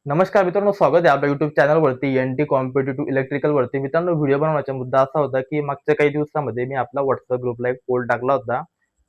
नमस्कार मित्रांनो, स्वागत आहे आपल्या युट्यूब चॅनलवरती एन-टी कॉम्पिटिटिव्ह इलेक्ट्रिकल वरती. मित्रांनो, व्हिडिओ बनवण्याचा मुद्दा असा होता, की मागच्या काही दिवसामध्ये मी आपला WhatsApp ग्रुपला एक पोल टाकला होता,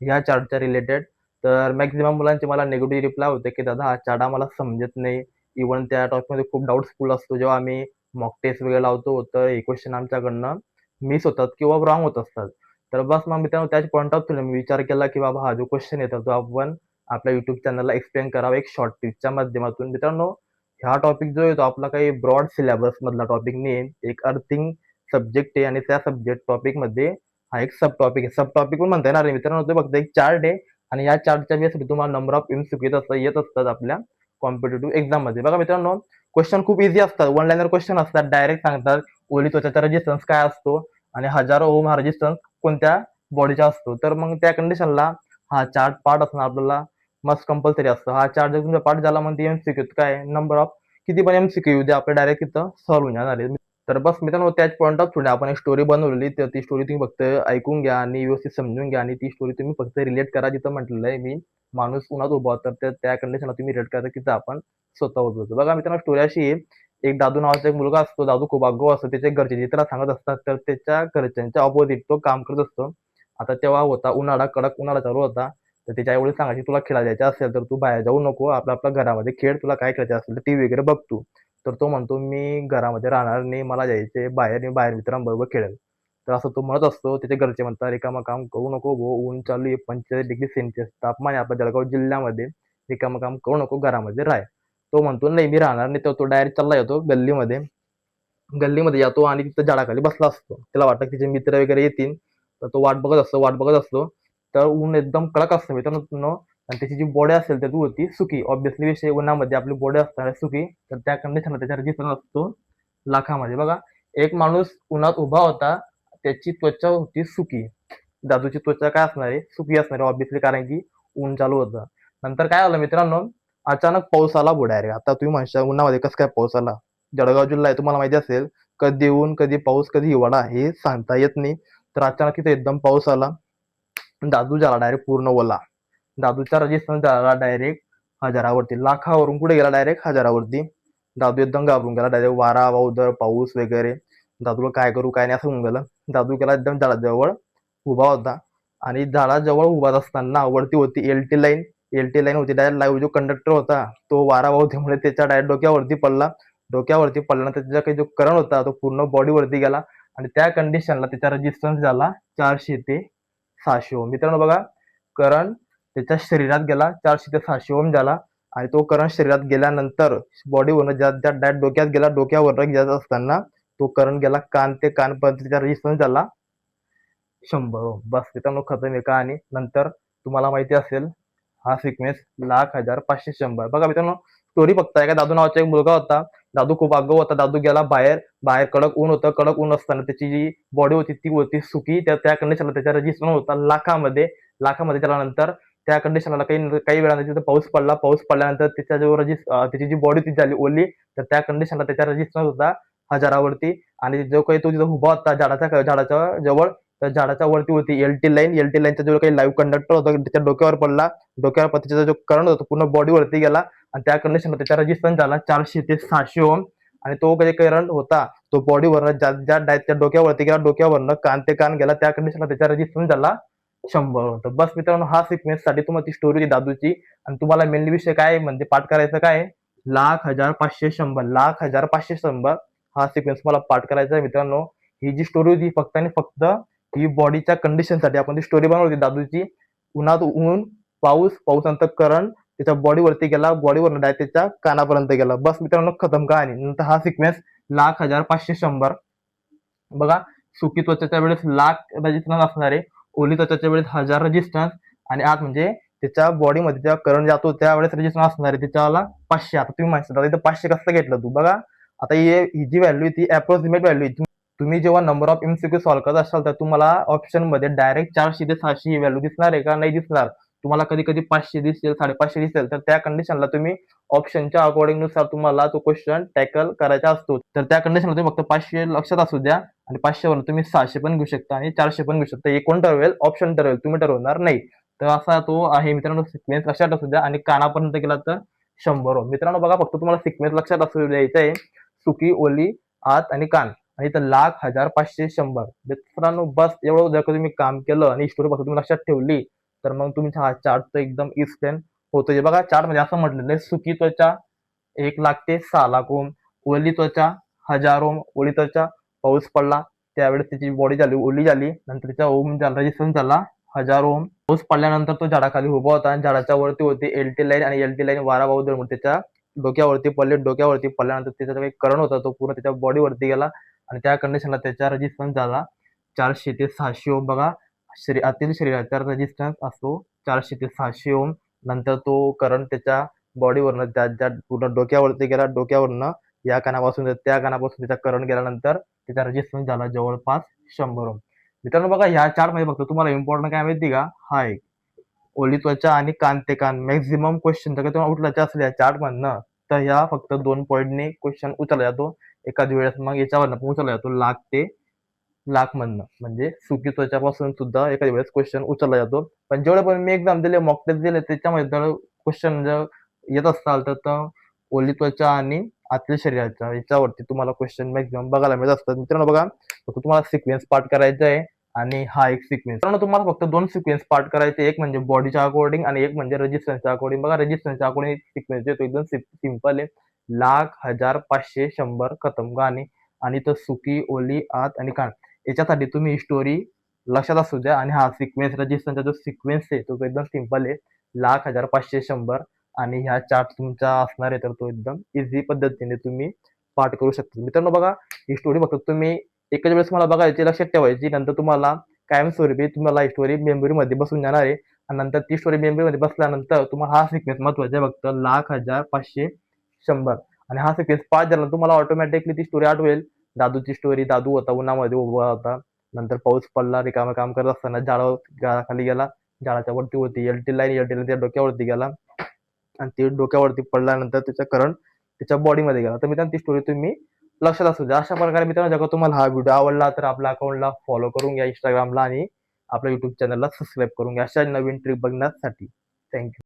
ह्या चार्टच्या रिलेटेड. तर मॅक्सिमम मुलांचे मला निगेटिव्ह रिप्लाय होते, की दादा हा चार्ट आम्हाला समजत नाही. इव्हन त्या टॉपिकमध्ये खूप डाउटफुल असतो. जेव्हा आम्ही मॉक टेस्ट वगैरे लावतो, तर हे क्वेश्चन आमच्याकडनं मिस होतात किंवा रॉंग होत असतात. तर बस मग मित्रांनो, त्याच पॉइंट ऑफ व्ह्यूने मी विचार केला, की बाबा हा जो क्वेश्चन येतो, तो आपण आपल्या युट्यूब चॅनलला एक्सप्लेन करावा एक शॉर्ट ट्रिकच्या माध्यमातून. मित्रांनो, हा टॉपिक जो आहे तो आपला काही ब्रॉड सिलेबस मधला टॉपिक नाही आहे. एक अर्थिंग सब्जेक्ट आहे आणि त्या सब्जेक्ट टॉपिक मध्ये हा एक सब टॉपिक आहे. सब टॉपिक पण म्हणता येणार नाही मित्रांनो, तो फक्त एक चार्ट आहे आणि या चार्टच्या बेसवर तुम्हाला नंबर ऑफ एमसीक्यू येत असतात आपल्या कॉम्पिटेटिव्ह एक्झाम मध्ये. बघा मित्रांनो, क्वेश्चन खूप इझी असतात. वन लाईनर क्वेश्चन असतात. डायरेक्ट सांगतात ओली त्वचाचा रेजिस्टन्स काय असतो आणि हजारो ओम हा रेजिस्टन्स कोणत्या बॉडीचा असतो. तर मग त्या कंडिशनला हा चार्ट पार्ट असणार आपल्याला मस्ट कंपल्सरी असतं. हा चार्ट जर तुमचा पार्ट झाला म्हणजे एमसीक्यू काय नंबर ऑफ किती पण एमसीक्यू येऊ दे आपल्या डायरेक्ट तिथं सॉल्व्ह होऊन जाणार आहे. तर बस मित्रांनो, त्याच पॉईंट ऑफ व्ह्यूने आपण एक स्टोरी बनवलेली. तर ती स्टोरी तुम्ही फक्त ऐकून घ्या आणि व्यवस्थित समजून घ्या आणि ती स्टोरी तुम्ही फक्त रिलेट करा. जिथं म्हटलेलं आहे मी माणूस उन्हात उभा होता, तर त्या कंडिशनला तुम्ही रिलेट करा तिथं आपण स्वतः उभं होतो. बघा मित्रांनो, स्टोरी अशी आहे. एक दादू नावाचा एक मुलगा असतो. दादू खूप आगाऊ असतो. त्याचे घरचे जे त्याला सांगत असतात, तर त्याच्या घरच्यांच्या ऑपोजिट तो काम करत असतो. आता तेव्हा होता उन्हाळा, कडक उन्हाळा चालू होता. तर त्याच्या आई-वडील सांगायचे, "तुला खेळायला जायचं असेल तर तू बाहेर जाऊ नको. आपल्या घरामध्ये खेळ. तुला काय खेळायचं असेल तर टीव्ही वगैरे बघ तू." तर तो म्हणतो, "मी घरामध्ये राहणार नाही. मला जायचंय बाहेर. मी बाहेर मित्रांबरोबर खेळेल." तर असं तो म्हणत असतो. त्याचे घरचे म्हणतात, "रिकामं काम करू नको भाऊ. ऊन चालू आहे. 45 डिग्री सेल्सिअस तापमान आहे आपल्या जळगाव जिल्ह्यामध्ये. रिकामं काम करू नको. घरामध्ये राह." तो म्हणतो, "नाही, मी राहणार नाही." तर तो डायरेक्ट चालला जातो गल्लीमध्ये. गल्लीमध्ये जातो आणि तिथं झाडाखाली बसला असतो. त्याला वाटतं की तिचे मित्र वगैरे येतील. तर तो वाट बघत असतो. तर ऊन एकदम कडक असतं मित्रांनो आणि त्याची जी बॉडी असेल तर ती होती सुकी. ऑब्व्हियसली विषय उन्हामध्ये आपली बॉडी असणार आहे सुकी. तर त्या कंडिशनला त्याचा रेजिस्टन्स असतो लाखामध्ये. बघा, एक माणूस उन्हात उभा होता. त्याची त्वचा होती सुकी. दादूची त्वचा काय असणार आहे? सुकी असणार आहे ऑब्व्हियसली, कारण की ऊन चालू होतं. नंतर काय झालं मित्रांनो, अचानक पाऊस आला डायरेक्ट. आता तुम्ही म्हणशाल उन्हामध्ये कसं काय पाऊस आला? जळगाव जिल्हा आहे तुम्हाला माहिती असेल. कधी ऊन, कधी पाऊस, कधी हिवाळा हे सांगता येत नाही. तर अचानक तिथे एकदम पाऊस आला. दादू झाला डायरेक्ट पूर्ण ओला. दादूचा रेजिस्टन्स झाला डायरेक्ट हजारावरती. लाखावरून कुठे गेला डायरेक्ट हजारावरती. दादू एकदम घाबरून गेला. डायरेक्ट वारा, वावदळ, पाऊस वगैरे. दादूला काय करू काय नाही असं होऊन गेलं. दादू गेला एकदम झाडाजवळ उभा होता आणि झाडाजवळ उभा असताना वरती होती एलटी लाईन. एलटी लाईन होती डायरेक्ट लाईव्ह. जो कंडक्टर होता तो वारा वावतीमुळे त्याच्या डायरेक्ट डोक्यावरती पडला. डोक्यावरती पडल्यानंतर त्याचा काही जो करंट होता तो पूर्ण बॉडीवरती गेला आणि त्या कंडिशनला त्याचा रेजिस्टन्स झाला 400 ते 600 ओम. मित्रांनो बघा, करंट त्याच्या शरीरात गेला 400 ते 600 ओम झाला आणि तो करंट शरीरात गेल्यानंतर बॉडीवरनं ज्या ज्या डायरेक्ट डोक्यात गेला, डोक्यावरनं जात असताना तो करंट गेला कान ते कानपर्यंत. त्याचा रेजिस्टन्स झाला 100 ओम. बस मित्रांनो, खतम आहे कहाणी. नंतर तुम्हाला माहिती असेल हा सिक्वेन्स लाख, हजार, 500, 100. बघा मित्रांनो, स्टोरी फक्त आहे का दादू नावाचा एक मुलगा होता. दादू खूप आगाऊ होता. दादू गेला बाहेर. बाहेर कडक ऊन होतं. कडक ऊन असताना त्याची जी बॉडी होती ती होती सुकी. त्या कंडिशनला त्याचा रेजिस्टन्स होता लाखामध्ये. लाखामध्ये त्यानंतर त्या कंडिशनला काही काही वेळानंतर तिथं पाऊस पडला. पाऊस पडल्यानंतर त्याच्या जो त्याची जी बॉडी ती झाली ओली. तर त्या कंडिशनला त्याचा रेजिस्टन्स होता हजारावरती आणि जो काही तो तिथं उभा होता झाडाच्या जवळ, तर झाडाच्या वरती होती एलटी लाईन. एलटी लाईनचा जो काही लाईव्ह कंडक्टर होता त्याच्या डोक्यावर पडला. डोक्यावर त्याचा जो करंट होता पूर्ण बॉडीवरती गेला आणि त्या कंडिशनला त्याचा रेजिस्टन्स झाला 400 ते 600 ओम आणि तो काही करंट होता तो बॉडीवरनं ज्या त्या डोक्यावरती गेला, डोक्यावरनं कान ते कान गेला. त्या कंडिशनला त्याचा रेजिस्टन्स झाला 100 ओम. तर बस मित्रांनो, हा सिक्वेन्ससाठी तुम्हाला ती स्टोरी होती दादूची आणि तुम्हाला मेनली विषय काय म्हणजे पाठ करायचं काय लाख, हजार, 500, 100. लाख, हजार, 500, 100 हा सिक्वेन्स मला पाठ करायचा आहे मित्रांनो. ही जी स्टोरी होती फक्त आणि फक्त ही बॉडीच्या कंडिशनसाठी आपण ती स्टोरी बनवली दादूची. उन्हात ऊन, पाऊस, पाऊसानंतर करंट त्याच्या बॉडीवरती गेला, बॉडीवरनं डायरेक्ट त्याच्या कानापर्यंत गेला. बस मित्रांनो, खतम कहाणी. नंतर हा सिक्वेन्स लाख, हजार, 500, 100. बघा, सुकी त्वचेच्या वेळेस लाख रेजिस्टन्स असणार आहे. ओली त्वचेच्या वेळेस 1000 रेजिस्टन्स आणि आत म्हणजे त्याच्या बॉडीमध्ये जेव्हा करंट जातो त्यावेळेस रेजिस्टन्स असणार आहे त्याच्याला 500. आता तुम्ही म्हणता इथं 500 कसं घेतलं तू? बघा, आता ही जी व्हॅल्यू ती अप्रॉक्सिमेट व्हॅल्यू आहे. तुम्ही जेव्हा नंबर ऑफ एमसीक्यू सॉल्व्ह करत असाल तर तुम्हाला ऑप्शन मध्ये डायरेक्ट 400 ते 700 ही व्हॅल्यू दिसणार आहे का? नाही दिसणार. तुम्हाला कधी कधी 500 दिसेल, 550 दिसेल. तर त्या कंडिशनला तुम्ही ऑप्शनच्या अकॉर्डिंग नुसार तुम्हाला तो क्वेश्चन टॅकल करायचा असतो. तर त्या कंडिशनला तुम्ही फक्त 500 लक्षात असू द्या आणि 500 वरून तुम्ही 600 पण घेऊ शकता आणि 400 पण घेऊ शकता. हे कोण ठरवेल? ऑप्शन ठरवेल, तुम्ही ठरवणार नाही. तर असा तो आहे मित्रांनो सिक्वेन्स. लक्षात असू द्या आणि कानापर्यंत गेला तर 100 मित्रांनो बघा फक्त तुम्हाला सिक्वेन्स लक्षात असू द्यायचं आहे. सुकी, ओली, आत आणि कान आणि इथं लाख, हजार, 500, 100 मित्रांनो बस एवढं जर का तुम्ही काम केलं आणि स्टोरी फक्त तुम्ही लक्षात ठेवली तर मग तुमचा हा चार्ट तर एकदम इन्स्टंट होतो. बघा चार्ट मध्ये असं म्हटलेलं आहे सुकी त्वचा 1 लाख ते 6 लाख ओम, ओली त्वचा 1000 ओम, ओली त्वचा पाऊस पडला त्यावेळेस त्याची बॉडी झाली ओली झाली, नंतर त्याचा ओम झाला रेजिस्टन्स झाला 1000 ओम. पाऊस पडल्यानंतर तो झाडाखाली उभा होता आणि झाडाच्या वरती होती एलटी लाईन आणि एलटी लाईन वारा वाहू म्हणून त्याच्या डोक्यावरती पडल्यानंतर त्याचा काही करंट होता तो पूर्ण त्याच्या बॉडीवरती गेला आणि त्या कंडिशनला त्याचा रेजिस्टन्स झाला 400 ते 600 ओम. बघा आतील शरीराचा रेजिस्टन्स असतो 400 ते 600 ओम. नंतर तो करंट त्याच्या बॉडीवरनं ज्या पूर्ण डोक्यावरती गेला, डोक्यावरनं या कानापासून त्या कानापासून त्याचा करंट गेल्यानंतर त्याचा रेजिस्टन्स झाला जवळपास 100 ओम. मित्रांनो बघा ह्या चार्ट मध्ये फक्त तुम्हाला इम्पॉर्टंट काय माहिती का, हा एक ओली त्वचा आणि कान ते कान मॅक्झिमम क्वेश्चन जर तुम्हाला उचलायचे असले चार्ट मधनं तर ह्या फक्त 2 पॉईंटने क्वेश्चन उचलला जातो एखाद वेळेस. मग याच्यावरनं पण उचलला जातो लाख ते लाख मधनं, म्हणजे सुकी त्वचापासून सुद्धा एखाद्या वेळेस क्वेश्चन उचलला जातो. पण जेवढे पण मी एक्झाम दिले मॉक टेस्ट दिले त्याच्यामध्ये जर क्वेश्चन जर येत असताल तर ओली त्वचा आणि आतील शरीराच्या याच्यावरती तुम्हाला क्वेश्चन मॅक्झिमम बघायला मिळत असतात. मित्रांनो बघा फक्त तुम्हाला सिक्वेन्स पार्ट करायचा आहे आणि हा एक सिक्वेन्स. मित्रांनो तुम्हाला फक्त 2 सिक्वेन्स पार्ट करायचे, एक म्हणजे बॉडीच्या अकॉर्डिंग आणि एक म्हणजे रेजिस्टन्सच्या अकॉर्डिंग. बघा रेजिस्टन्सच्या अकॉर्डिंग सिक्वेन्स येतो एकदम सिंपल आहे, लाख, हजार, 500, 100 खतम गाणी आणि तो सुकी, ओली, आत आणि कान. याच्यासाठी तुम्ही स्टोरी लक्षात असू द्या आणि हा सिक्वेन्स रेजिस्टन्सचा जो सिक्वेन्स आहे तो एकदम सिंपल आहे, लाख, हजार, 500, 100 आणि ह्या चार्ट तुमचा असणार आहे तर तो एकदम इझी पद्धतीने तुम्ही पाठ करू शकता. मित्रांनो बघा ही स्टोरी फक्त तुम्ही एकच वेळेस मला बघायची, लक्षात ठेवायची, नंतर तुम्हाला कायमस्वरूपी तुम्हाला ही स्टोरी मेमरीमध्ये बसून जाणार आहे आणि नंतर ती स्टोरी मेमरीमध्ये बसल्यानंतर तुम्हाला हा सिक्वेन्स महत्वाचा आहे फक्त लाख, हजार, 500, 100 आणि हा सिक्वेन्स पाच झाला तुम्हाला ऑटोमॅटिकली ती स्टोरी आठवेल. दादूची स्टोरी, दादू होता उन्हामध्ये उभा होता, नंतर पाऊस पडला, रिकामं काम करत असताना झाडाखाली गेला, झाडाच्या वरती होती एलटी लाईन त्या डोक्यावरती गेला आणि ते डोक्यावरती पडल्यानंतर त्याचा करंट त्याच्या बॉडीमध्ये गेला. तर मित्रांनो ती स्टोरी तुम्ही लक्षात असू द्या. अशा प्रकारे मित्रांनो जर तुम्हाला हा व्हिडिओ आवडला तर आपल्या अकाउंटला फॉलो करून घ्या इंस्टाग्रामला आणि आपल्या युट्यूब चॅनलला सबस्क्राईब करून घ्या अशा नवीन ट्रिक बघण्यासाठी. थँक्यू.